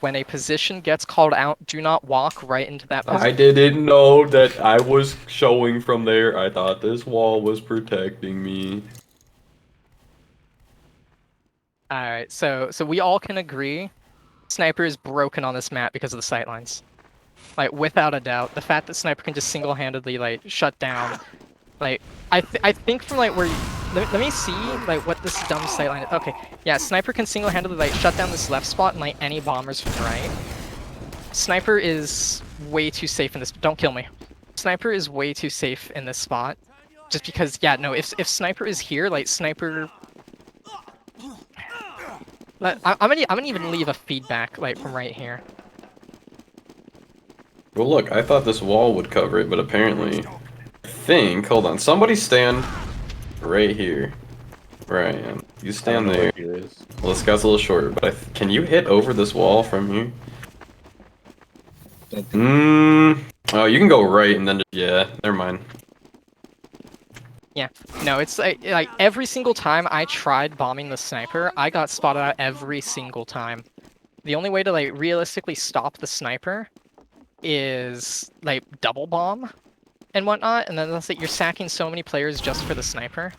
when a position gets called out, do not walk right into that position. I didn't know that I was showing from there. I thought this wall was protecting me. Alright, so we all can agree Sniper is broken on this map because of the sightlines. Like, without a doubt. The fact that Sniper can just single-handedly, like, shut down. Like, I think from, like, where you... Let me see, like, what this dumb sightline is. Okay, yeah, Sniper can single-handedly, like, shut down this left spot and, like, any bombers from right. Sniper is way too safe in this... Don't kill me. Sniper is way too safe in this spot. Just because, yeah, no, if Sniper is here, like, Sniper... I'm gonna even leave a feedback, like, from right here. Well, look, I thought this wall would cover it, but apparently... I think... Hold on. Somebody stand right here. Where I am. You stand there. Well, this guy's a little shorter, but can you hit over this wall from here? Oh, you can go right and then... Yeah, never mind. Yeah, no, it's like every single time I tried bombing the Sniper, I got spotted out every single time. The only way to like realistically stop the Sniper is like double bomb and whatnot, and then that's it. You're sacking so many players just for the Sniper,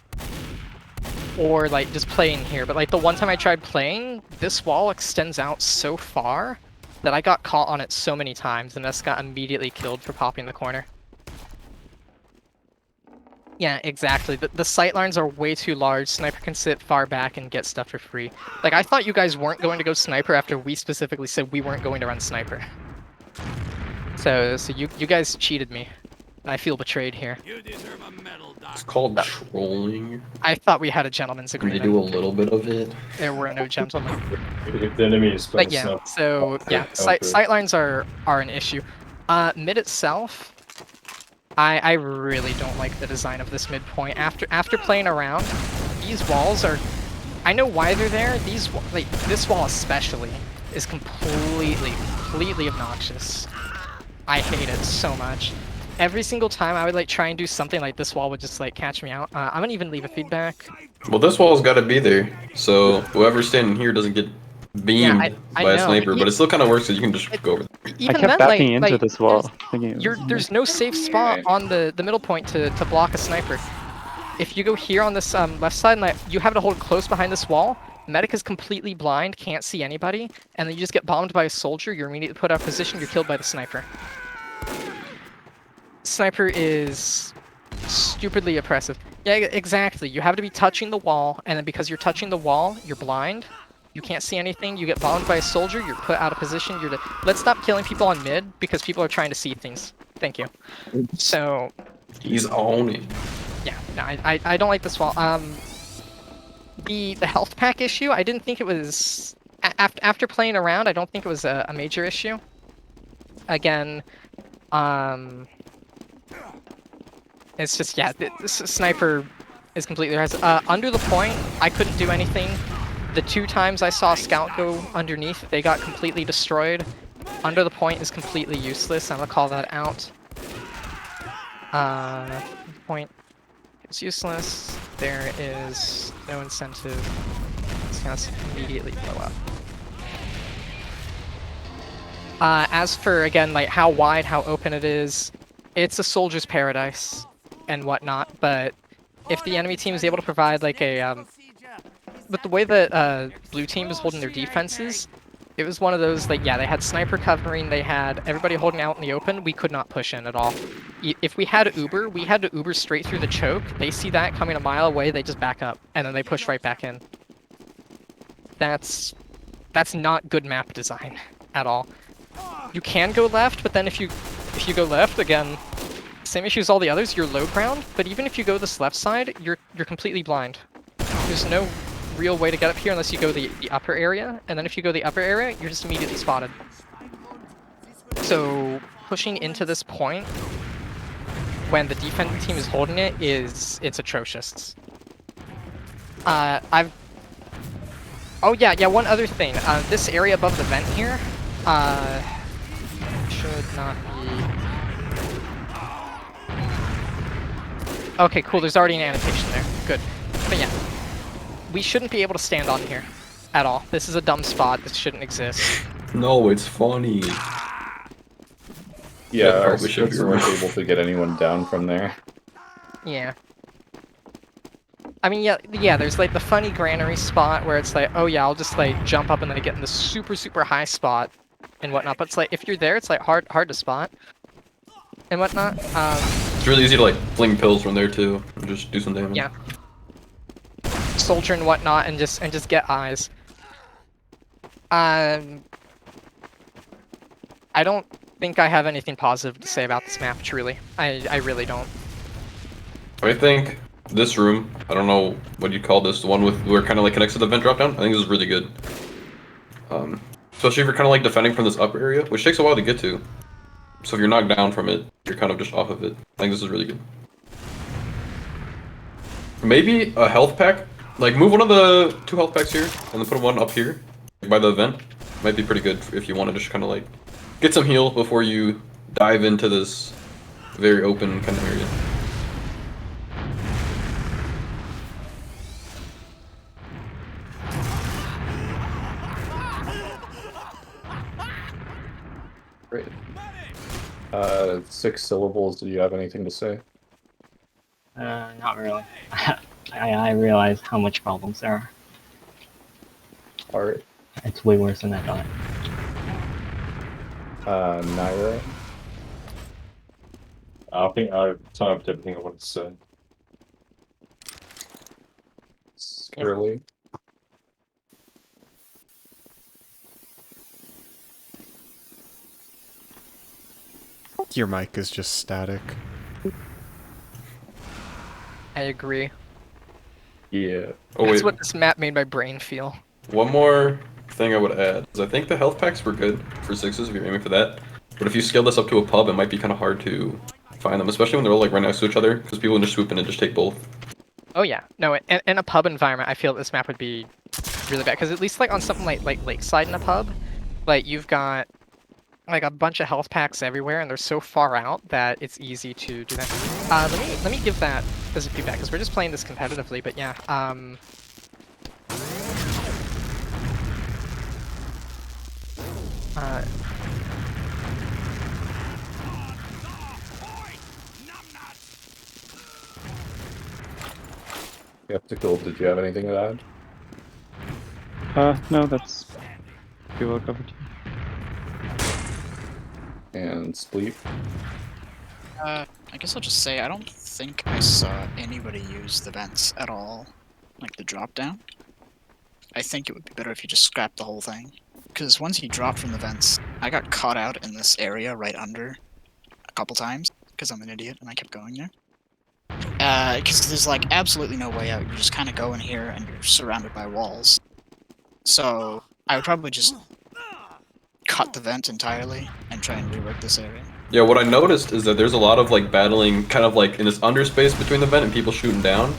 or like just playing here. But like the one time I tried playing, this wall extends out so far that I got caught on it so many times, and this got immediately killed for popping the corner. Yeah, exactly. The sightlines are way too large. Sniper can sit far back and get stuff for free. Like, I thought you guys weren't going to go Sniper after we specifically said we weren't going to run Sniper. So you guys cheated me. And I feel betrayed here. You deserve a medal, Doc. It's called trolling. I thought we had a gentleman's Can they agreement. do a little bit of it? There were no gentlemen. If the enemy is But yeah, so yeah, sightlines are an issue. Mid itself, I really don't like the design of this midpoint. After playing around, these walls are... I know why they're there. Like this wall especially is completely obnoxious. I hate it so much. Every single time I would like try and do something like this wall would just like catch me out. I'm gonna even leave a feedback. Well, this wall's got to be there, so whoever's standing here doesn't get beamed I by a know, sniper. but But it still kind of works because you can just go over there. Even I kept then, backing into like, this wall, thinking there's no safe spot on the middle point to block a sniper. If you go here on this left side and like, you have to hold close behind this wall, Medic is completely blind, can't see anybody, and then you just get bombed by a soldier, you're immediately put out of position, you're killed by the sniper. Sniper is stupidly oppressive. Yeah, exactly. You have to be touching the wall, and then because you're touching the wall, you're blind. You can't see anything. You get bombed by a soldier. You're put out of position. Let's stop killing people on mid because people are trying to see things. Thank you. So, He's on it. yeah, no, I don't like this wall. The health pack issue, I didn't think it was after playing around. I don't think it was a major issue. Again, it's just, yeah, this Sniper is completely under the point, I couldn't do anything. The 2 times I saw Scout go underneath, they got completely destroyed. Under the point is completely useless. I'm gonna call that out. Point is useless. There is no incentive. Scouts immediately blow up. As for, again, like how wide, how open it is, it's a soldier's paradise and whatnot, but if the enemy team is able to provide like a, but the way that blue team is holding their defenses, it was one of those, like, yeah, they had sniper covering, they had everybody holding out in the open, we could not push in at all. If we had Uber, we had to Uber straight through the choke, they see that coming a mile away, they just back up, and then they push right back in. That's not good map design at all. You can go left, but then if you go left, again, same issue as all the others, you're low ground, but even if you go this left side, you're completely blind. There's no real way to get up here unless you go the upper area, and then if you go the upper area, you're just immediately spotted. So pushing into this point when the defending team is holding it it's atrocious. Oh yeah, one other thing. This area above the vent here, should not be. Okay, cool. There's already an annotation there. Good. But yeah, we shouldn't be able to stand on here at all. This is a dumb spot. This shouldn't exist. No, it's funny. Yeah, our probably should be splits weren't right. able to get anyone down from there. Yeah. I mean, yeah, there's like the funny granary spot where it's like, oh yeah, I'll just like jump up and then get in the super, super high spot and whatnot. But it's like, if you're there, it's like hard to spot and whatnot. It's really easy to like fling pills from there too, and just do some damage. Yeah. Soldier and whatnot, and just get eyes. I don't think I have anything positive to say about this map, truly. I really don't. I think this room, I don't know what you call this, the one with where it kind of like connects to the vent drop down. I think this is really good. Especially if you're kind of like defending from this upper area, which takes a while to get to. So if you're knocked down from it, you're kind of just off of it. I think this is really good. Maybe a health pack. Like move one of the 2 health packs here, and then put one up here, like by the vent. Might be pretty good if you want to just kind of like get some heal before you dive into this very open kind of area. Great. 6 syllables, do you have anything to say? Not really. I realize how much problems there are. Alright. It's way worse than I thought. Naira? I think I've typed everything I wanted to say. Skirly? Your mic is just static. I agree. Yeah. Oh That's wait, what this map made my brain feel. one more thing I would add is I think the health packs were good for 6s if you're aiming for that. But if you scale this up to a pub, it might be kind of hard to find them, especially when they're all like right next to each other, because people can just swoop in and just take both. Oh yeah, no, in a pub environment, I feel this map would be really bad because at least like on something like Lakeside in a pub, like you've got like a bunch of health packs everywhere, and they're so far out that it's easy to do that. Let me give that as a feedback because we're just playing this competitively. But yeah, Skeptical, did you have anything to add? No, that's pretty well covered. And Spleef? I guess I'll just say I don't think I saw anybody use the vents at all, like the drop down. I think it would be better if you just scrapped the whole thing. Because once you drop from the vents, I got caught out in this area right under a couple times, because I'm an idiot and I kept going there. Because there's like absolutely no way out, you just kind of go in here and you're surrounded by walls. So I would probably just cut the vent entirely and try and rework this area. Yeah, what I noticed is that there's a lot of like battling kind of like in this underspace between the vent and people shooting down.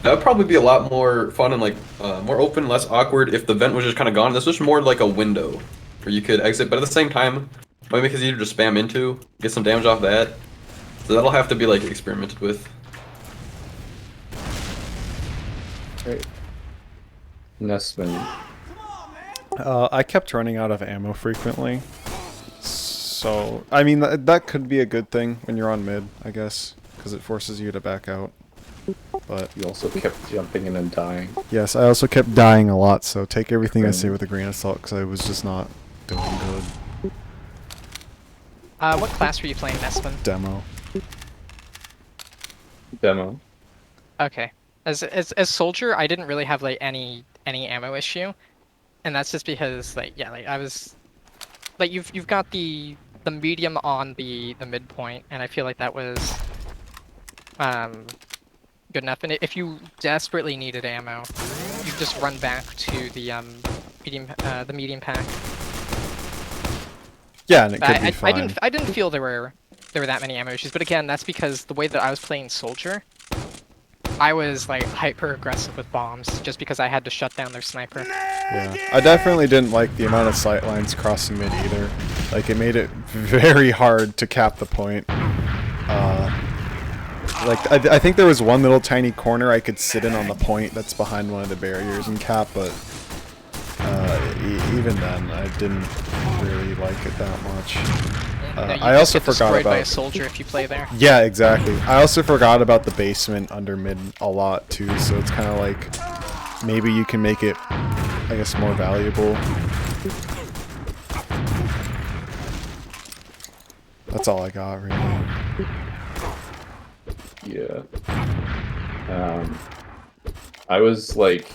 That would probably be a lot more fun and like more open, less awkward if the vent was just kind of gone. This was more like a window where you could exit, but at the same time, might make it easier to just spam into, get some damage off that. So that'll have to be like experimented with. Great. Nesman. I kept running out of ammo frequently. So, I mean, that could be a good thing when you're on mid, I guess, because it forces you to back out. But You also kept jumping in and dying. yes, I also kept dying a lot, so take everything I say with a grain of salt, because I was just not doing good. what class were you playing, Nesman? Demo. Demo. Okay. As soldier, I didn't really have like any ammo issue, and that's just because like yeah, like I was like you've got the medium on the midpoint, and I feel like that was good enough. And if you desperately needed ammo, you just run back to the medium pack. Yeah, and it could be fine. I didn't feel there were that many ammo issues, but again, that's because the way that I was playing soldier, I was like hyper aggressive with bombs just because I had to shut down their sniper. Yeah, I definitely didn't like the amount of sight lines crossing mid either. Like, it made it very hard to cap the point. Like, I think there was one little tiny corner I could sit in on the point that's behind one of the barriers and cap, but even then, I didn't really like it that much. No, you I just also get forgot destroyed by a about. soldier if you play there. Yeah, exactly. I also forgot about the basement under mid a lot too, so it's kind of like maybe you can make it, I guess, more valuable. That's all I got, really. Yeah. I was like,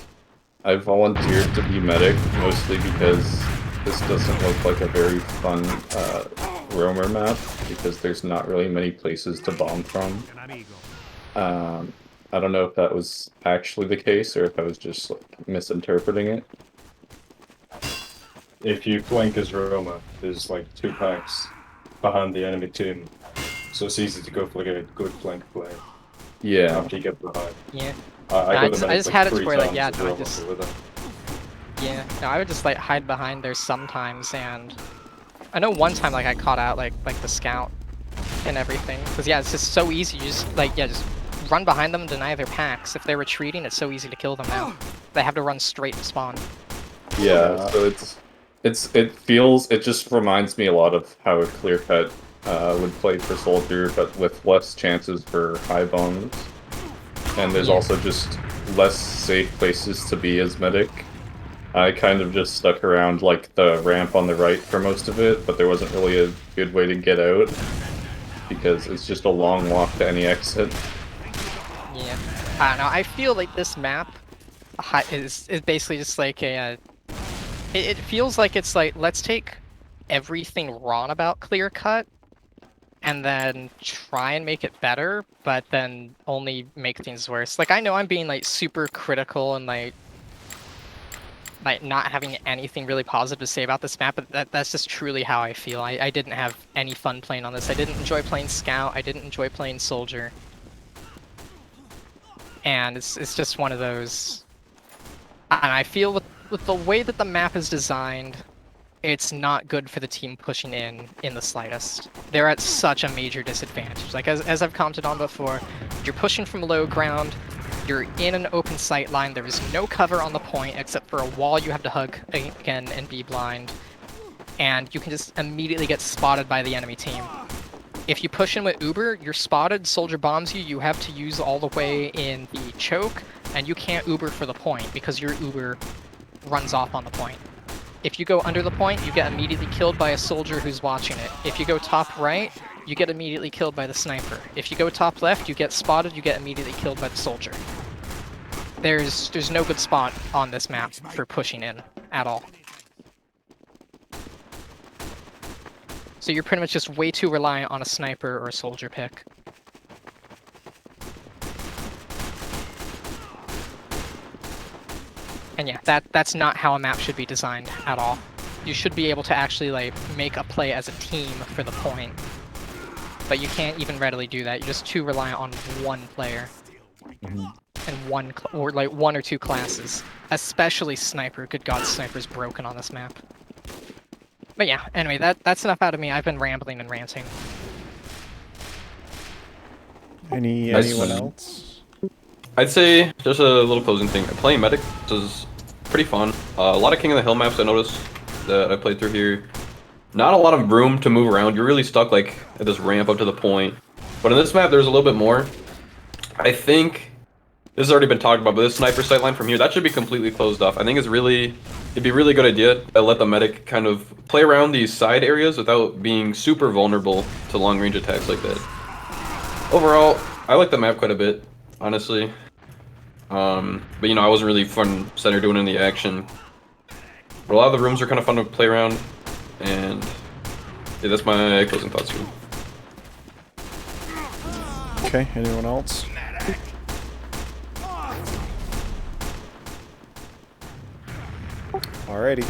I volunteered to be medic mostly because this doesn't look like a very fun roamer map because there's not really many places to bomb from. I don't know if that was actually the case or if I was just like misinterpreting it. If you flank as Roma, there's like 2 packs behind the enemy team, so it's easy to go for like a good flank play Yeah. after you get behind. Yeah. I No, got them I just like had it to 3 where, like, times yeah, as no, I Roma just- with it. Yeah. No, I would just like hide behind there sometimes, and I know one time like I caught out like the scout and everything. Cause yeah, it's just so easy. You just like just run behind them, deny their packs. If they're retreating, it's so easy to kill them now. They have to run straight to spawn. Yeah, so it just reminds me a lot of how a clear cut would play for soldier, but with less chances for high bombs. And there's also just less safe places to be as medic. I kind of just stuck around like the ramp on the right for most of it, but there wasn't really a good way to get out because it's just a long walk to any exit. Yeah. I don't know. I feel like this map is basically just like a. It feels like it's like let's take everything wrong about Clear Cut and then try and make it better, but then only make things worse. Like I know I'm being like super critical and like not having anything really positive to say about this map, but that's just truly how I feel. I didn't have any fun playing on this. I didn't enjoy playing Scout. I didn't enjoy playing Soldier. And it's just one of those. And I feel with the way that the map is designed, it's not good for the team pushing in the slightest. They're at such a major disadvantage. Like as I've commented on before, you're pushing from low ground, you're in an open sight line, there is no cover on the point except for a wall you have to hug again and be blind, and you can just immediately get spotted by the enemy team. If you push in with Uber, you're spotted, soldier bombs you, you have to use all the way in the choke, and you can't Uber for the point because your Uber runs off on the point. If you go under the point, you get immediately killed by a soldier who's watching it. If you go top right, you get immediately killed by the sniper. If you go top left, you get spotted, you get immediately killed by the soldier. There's no good spot on this map for pushing in at all. So you're pretty much just way too reliant on a sniper or a soldier pick. And yeah, that's not how a map should be designed at all. You should be able to actually like make a play as a team for the point. But you can't even readily do that. You're just too reliant on one player. And one or two classes. Especially Sniper. Good God, Sniper's broken on this map. But yeah, anyway, that's enough out of me. I've been rambling and ranting. Anyone else? I'd say just a little closing thing. Playing medic is pretty fun. A lot of King of the Hill maps I noticed that I played through here. Not a lot of room to move around. You're really stuck like at this ramp up to the point. But in this map, there's a little bit more. I think this has already been talked about, but this sniper sight line from here, that should be completely closed off. I think it'd be a really good idea to let the medic kind of play around these side areas without being super vulnerable to long range attacks like that. Overall, I like the map quite a bit, honestly. But you know, I wasn't really front center doing any action. But a lot of the rooms are kind of fun to play around, and yeah, that's my closing thoughts here. Okay, anyone else? Alrighty.